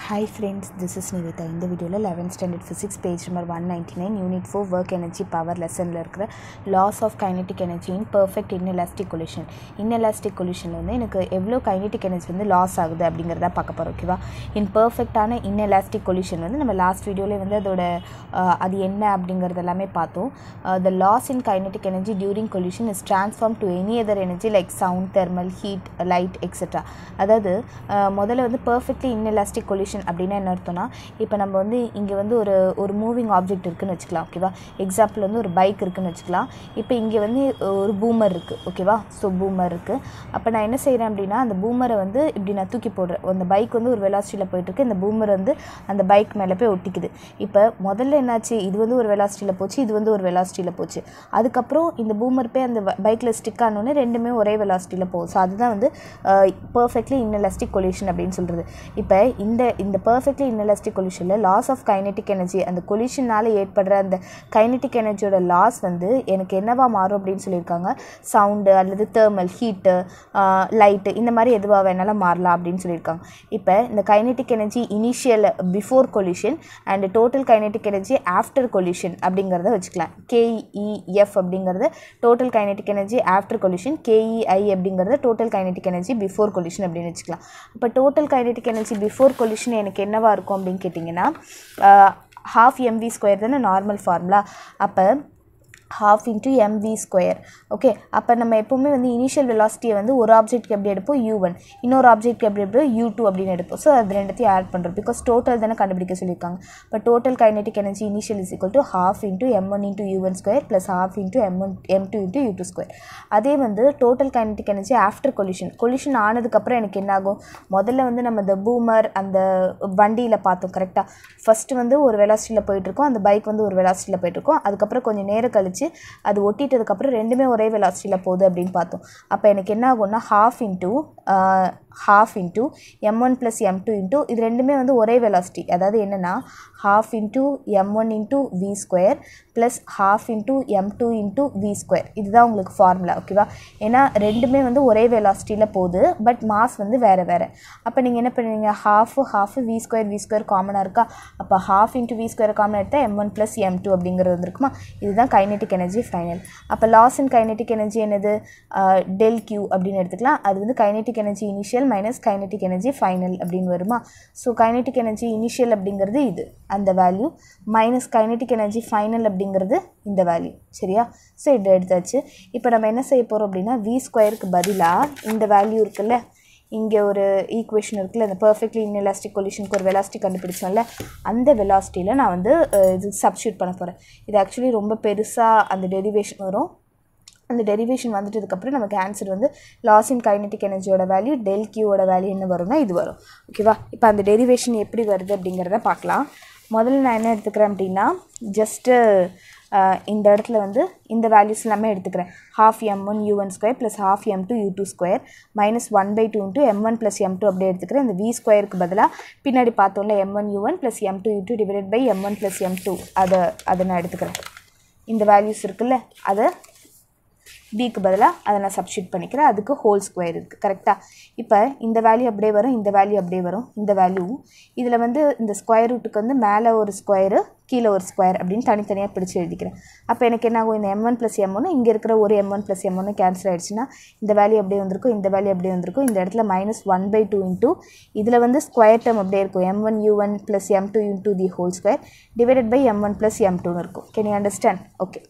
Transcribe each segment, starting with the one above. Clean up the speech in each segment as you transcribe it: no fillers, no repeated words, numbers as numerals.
Hi friends, this is Nivita. In the video 11th standard physics page number 199 unit 4 work energy power lesson la irukra laws of kinetic energy in perfect inelastic collision. Inelastic collision la வந்து எனக்கு எவ்வளவு kinetic energy வந்து loss ஆகுது அப்படிங்கறத பார்க்க போறோம். ஓகேவா? in perfect ஆன inelastic collision வந்து நம்ம லாஸ்ட் வீடியோல வந்து அதோட அது என்ன அப்படிங்கறது எல்லாமே பார்த்தோம். The loss in kinetic energy during collision is transformed to any other energy like sound, thermal, heat, light, etc. அதாவது முதல்ல வந்து perfectly inelastic collision அப்படினா என்ன அர்த்தம்னா இப்போ நம்ம வந்து இங்க வந்து ஒரு மூவிங் ஆப்ஜெக்ட் இருக்குன்னு வெச்சுக்கலாம். ஓகேவா? எக்ஸாம்பிள் வந்து ஒரு பைக் இருக்குன்னு வெச்சுக்கலாம். இப்போ இங்க வந்து ஒரு பூமர் இருக்கு. ஓகேவா? சோ பூமர் இருக்கு. அப்ப நான் என்ன செய்றேன் அப்படினா அந்த பூமரை வந்து இப்படி நான் தூக்கி போடுறேன். அந்த பைக் வந்து ஒரு வெலாசிட்டில போயிட்டு இருக்கு. இந்த பூமர் வந்து அந்த பைக் மேல போய் ஒட்டிக்குது. இப்போ முதல்ல என்னாச்சு? இது வந்து ஒரு வெலாசிட்டில போச்சு, இது வந்து ஒரு வெலாசிட்டில போச்சு. அதுக்கு அப்புறம் இந்த பூமர் போய் அந்த பைக்ல ஸ்டிக் ஆனோனே ரெண்டுமே ஒரே வெலாசிட்டில போகும். சோ அதுதான் வந்து perfectly inelastic collision அப்படினு சொல்றது. இப்போ இந்த perfectly inelastic collisionல loss of kinetic energy அந்த collisionனால ஏற்படுற அந்த kinetic energyயோட loss வந்து எனக்கு என்னவா மாறும் அப்படினு சொல்லிருக்காங்க. சவுண்ட் அல்லது thermal, heat, light இந்த மாதிரி எதுவா வேணாலும் மாறலாம் அப்படினு சொல்லிருக்காங்க. இப்போ இந்த kinetic energy initial before collision and total kinetic energy after collision அப்படிங்கறத வெச்சுக்கலாம். KEF அப்படிங்கறது total kinetic energy after collision, KEI அப்படிங்கறது total kinetic energy before collision அப்படினு வெச்சுக்கலாம். அப்ப total kinetic energy before collision எனக்கு என்னவா இருக்கும் அப்படினு கேட்டிங்கனா half mv square தான நார்மல் ஃபார்முலா. அப்ப half into mv square. Okay, அப்ப நம்ம எப்பவுமே வந்து இனிஷியல் வெலாசிட்டியை வந்து ஒரு ஆப்ஜெக்ட்க்கு எப்படி எடுப்போம்? u1, இன்னொரு ஆப்ஜெக்ட்க்கு எப்படி எடுப்போம்? u2 அப்படினு எடுப்போம். சோ அது ரெண்டுத்தையும் ஆட் பண்றோம் because total தான கண்டுபிடிக்க சொல்லிருக்காங்க. அப்ப total kinetic energy initial is equal to half into m1 into u1 square plus half into m2 into u2 square. அதே வந்து total kinetic energy after collision ஆனதுக்கு அப்புறம் எனக்கு என்ன ஆகும்? முதல்ல வந்து நம்ம the boomer அந்த வண்டியில பார்த்தோம். கரெக்ட்டா? ஃபர்ஸ்ட் வந்து ஒரு வெலாசிட்டில போயிட்டு இருக்கோம். அந்த பைக் வந்து ஒரு வெலாசிட்டில போயிட்டு இருக்கோம். அதுக்கு அப்புறம் கொஞ்ச நேரம் கழிச்சு அது ஒட்டிட்டதுக்கு அப்புறம் ரெண்டுமே ஒரே வெலாசிட்டில போகுது அப்படினு பார்த்தோம். அப்ப எனக்கு என்ன ஆகும்னா half into m1 plus m2 into இது ரெண்டுமே வந்து ஒரே வெலாசிட்டி. அதாவது என்னன்னா half into m1 into v square plus half into m2 into v square. இதுதான் உங்களுக்கு ஃபார்முலா. ஓகேவா? ஏனா ரெண்டுமே வந்து ஒரே வெலாசிட்டில போகுது பட் மாஸ் வந்து வேற வேற. அப்ப நீங்க என்ன பண்ணுவீங்க? half v square காமனா இருக்கா? அப்ப half into v square காமனா எடுத்தா m1 plus m2 அப்படிங்கிறது வந்திருக்குமா? இதுதான் kinetic energy final. அப்ப loss in kinetic energy என்னது? del q அப்படினு எடுத்துக்கலாம். அது வந்து kinetic energy initial minus kinetic energy final அப்படினு வருமா? சோ kinetic energy initial அப்படிங்கிறது இது அந்த value minus kinetic energy final அப்படிங்கிறது இந்த வேல்யூ. சரியா? சோ இத எடுத்தாச்சு. இப்போ நம்ம என்ன செய்ய போறோம் அப்படினா v ஸ்கொயருக்கு பதிலா இந்த வேல்யூ இருக்குல்ல, இங்க ஒரு ஈக்குவேஷன் இருக்குல்ல, இந்த perfectly inelastic collisionக்கு ஒரு velocity கண்டுபிடிச்சோம்ல, அந்த velocityல நான் வந்து இது சப்ஸ்டிட்யூட் பண்ண போறேன். இது एक्चुअली ரொம்ப பெருசா அந்த டெரிவேஷன் வரும். அந்த டெரிவேஷன் வந்துட்டதுக்கு அப்புறம் நமக்கு ஆன்சர் வந்து loss in kinetic energy ஓட வேல்யூ del q ஓட வேல்யூ என்ன வரும்னா இது வரும். ஓகேவா? இப்போ அந்த டெரிவேஷன் எப்படி வருது அப்படிங்கறத பார்க்கலாம். முதல்ல நான் என்ன எடுத்துக்கறேன் அப்படினா ஜஸ்ட் இந்த இடத்துல வந்து இந்த வேல்யூஸ் எல்லாமே எடுத்துக்கிறேன். half m1 u1 square plus half m2 u2 square minus 1/2 into m1 plus m2 அப்படியே எடுத்துக்கிறேன். இந்த v ஸ்கொயருக்கு பதிலா பின்னாடி பார்த்தோம்ல m1 u1 plus m2 u2 divided by m1 plus m2 அத நான் எடுத்துக்கிறேன். இந்த வேல்யூஸ் இருக்குல்ல, அத b க்கு பதிலா அத நான் சப்ஸ்டிட்யூட் பண்ணிக்கிறேன். அதுக்கு ஹோல் ஸ்கொயர் இருக்கு. கரெக்ட்டா? இப்போ இந்த வேல்யூ அப்படியே வரும், இந்த வேல்யூ அப்படியே வரும். இந்த வேல்யூ இதுல வந்து இந்த ஸ்கொயர் ரூட்டுக்கு வந்து மேலே ஒரு ஸ்கொயர் கீழே ஒரு ஸ்கொயர் அப்படின்னு தனித்தனியா பிடிச்சு எழுதிக்கிறேன். அப்ப எனக்கு என்ன ஆகும்? இந்த m1 plus m1 இங்க இருக்கிற ஒரு m1 plus m1 கேன்சல் ஆயிடுச்சுனா இந்த வேல்யூ அப்படியே வந்திருக்கும், இந்த வேல்யூ அப்படியே வந்திருக்கும். இந்த இடத்துல -1/2 into இதுல வந்து ஸ்கொயர் டேர்ம் அப்படியே இருக்கும். m1 u1 plus m2 into the whole square divided by m1 plus m2 னு இருக்கும். Can you understand? ஓகே.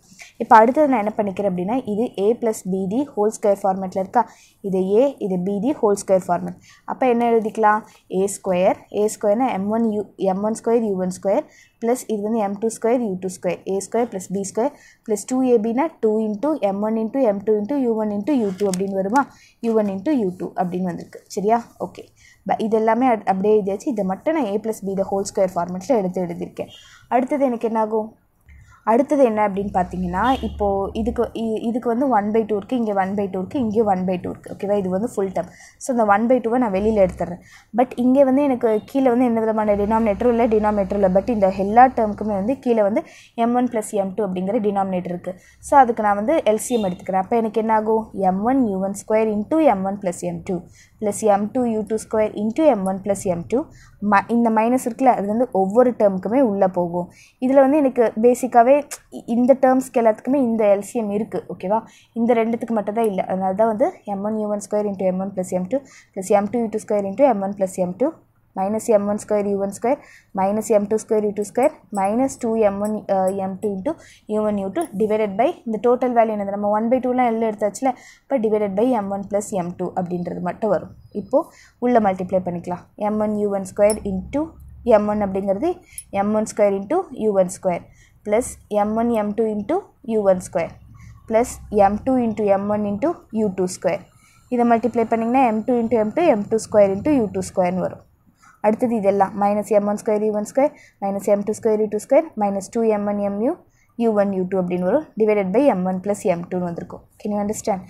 இப்போ அடுத்து நான் என்ன பண்ணிக்கிறேன் அப்படினா இது a plus bd whole square ஃபார்மட்ல இருக்கா? இது a, இது bd whole square ஃபார்மட். அப்ப என்ன எழுதிக்கலாம்? a ஸ்கொயர்னா m1 square u1 square plus இது வந்து m2 square u2 square, a square plus b square plus 2ab னா 2 into m1 into m2 into u1 into u2 அப்படினு வருமா? u1 into u2 அப்படினு வந்திருக்கு. சரியா? ஓகே. இது எல்லாமே அப்படியே எழுதியாச்சு. இத மட்டும் நான் a plus b the whole square ஃபார்மட்ல எடுத்து எழுதிருக்கேன். அடுத்து எனக்கு என்ன ஆகும்? அடுத்தது என்ன அப்படின்னு பார்த்தீங்கன்னா இப்போது இதுக்கு வந்து 1/2 இருக்குது, இங்கே 1/2 இருக்குது, இங்கேயும் 1/2 இருக்குது. ஓகேவா, இது வந்து ஃபுல் டேர்ம். ஸோ இந்த 1/2 நான் வெளியில் எடுத்துடுறேன். பட் இங்கே வந்து எனக்கு கீழே வந்து எந்த விதமான டினாமினேட்டரும் இல்லை. பட் இந்த எல்லா டேர்முக்குமே வந்து கீழே வந்து m1 + m2 அப்படிங்கிற டினாமினேட்டர் இருக்குது. ஸோ அதுக்கு நான் வந்து LCM எடுத்துக்கிறேன். அப்போ எனக்கு என்ன ஆகும், m1 u1² into m1 + m2 plus m2 u2² into m1 + m2. இந்த மைனஸ் இருக்குல்ல, அது வந்து ஒவ்வொரு டேர்முக்குமே உள்ளே போகும். இதில் வந்து எனக்கு பேசிக்காகவே இந்த டேர்ம்ஸ்க்கு எல்லாத்துக்குமே இந்த LCM இருக்குது. ஓகேவா, இந்த ரெண்டுத்துக்கு மட்டும் தான் இல்லை. அதனால தான் வந்து m1 u1² into m1 + m2 plus m2 u2² into m1 + m2 minus m1² u1² minus m2² u2² minus 2m1 m2 into u1 u2 divided by இந்த டோட்டல் வேல்யூ என்னது, நம்ம 1/2லாம் எல்லாம் எடுத்தாச்சுல, இப்போ divided by m1 + m2 அப்படின்றது மட்டும் வரும். இப்போது உள்ள மல்டிப்ளை பண்ணிக்கலாம். m1 u1² into m1 அப்படிங்கிறது m1² into u1² plus m1 m2 into u1² plus m2 into m1 into u2². இதை மல்டிப்ளை பண்ணிங்கன்னா m2 into m2 m2² into u2² வரும். அடுத்தது இதெல்லாம் minus m1² u1² minus m2² u2² minus 2m1 mu u1 u2 அப்படின்னு வரும், divided by m1 + m2 வந்திருக்கும். Can you understand?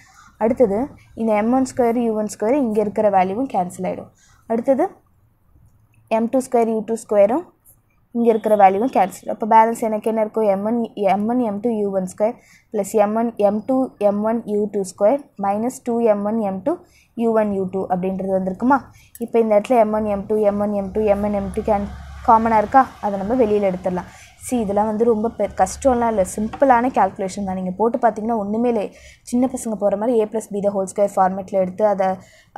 அடுத்தது இந்த m1² u1² இங்கே இருக்கிற வேல்யூவும் கேன்சல் ஆகிடும். அடுத்தது m2² u2² இங்கே இருக்கிற வேல்யூவும் கேன்சல். அப்போ பேலன்ஸ் எனக்கு என்ன இருக்கும், m1 m2 u1² plus m2 m1 u2² minus 2m1 m2 u1 u2 அப்படின்றது வந்திருக்குமா. இப்போ இந்த இடத்துல m1 m2 m1 m2 m1 m2 காமனாக இருக்கா, அதை நம்ம வெளியில் எடுத்துடலாம். இதெல்லாம் வந்து ரொம்ப கஷ்டம்லாம் இல்லை, சிம்பிளான கேல்குலேஷன் தான். நீங்கள் போட்டு பார்த்தீங்கன்னா ஒன்றுமே இல்லை, சின்ன பசங்க போகிற மாதிரி a + b² ஃபார்மேட்டில் எடுத்து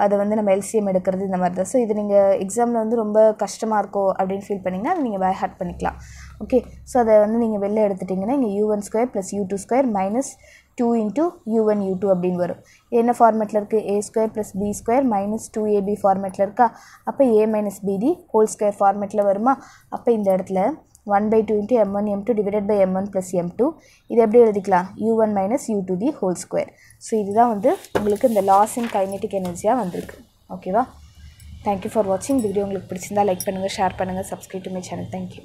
அதை வந்து நம்ம LCM எடுக்கிறது இந்த மாதிரி தான். ஸோ இது நீங்கள் எக்ஸாமில் வந்து ரொம்ப கஷ்டமாக இருக்கும் அப்படின்னு ஃபீல் பண்ணிங்கன்னா அதை நீங்கள் பை ஹார்ட் பண்ணிக்கலாம். ஓகே, ஸோ அதை வந்து நீங்கள் வெளில எடுத்துட்டிங்கன்னா இங்கே u1² + u2² minus 2 into u1 u2 அப்படின்னு வரும். என்ன ஃபார்மேட்டில் இருக்குது, a² + b² மைனஸ் 2ab ஃபார்மேட்டில் இருக்கா. அப்போ a - bd (2) ஃபார்மேட்டில் வருமா. அப்போ இந்த இடத்துல 1/2 into m1 m2 divided by m1 + m2. இது எப்படி எழுதிக்கலாம், u1 - u2 the whole square. So இதுதான் வந்து உங்களுக்கு இந்த லாஸ் இன் கைனெட்டிக் எனர்ஜியாக வந்திருக்கு. ஓகேவா, தேங்க்யூ ஃபார் வாட்சிங். இந்த வீடியோ உங்களுக்கு பிடிச்சிருந்தா லைக் பண்ணுங்கள், ஷேர் பண்ணுங்கள், subscribe to my channel. Thank you.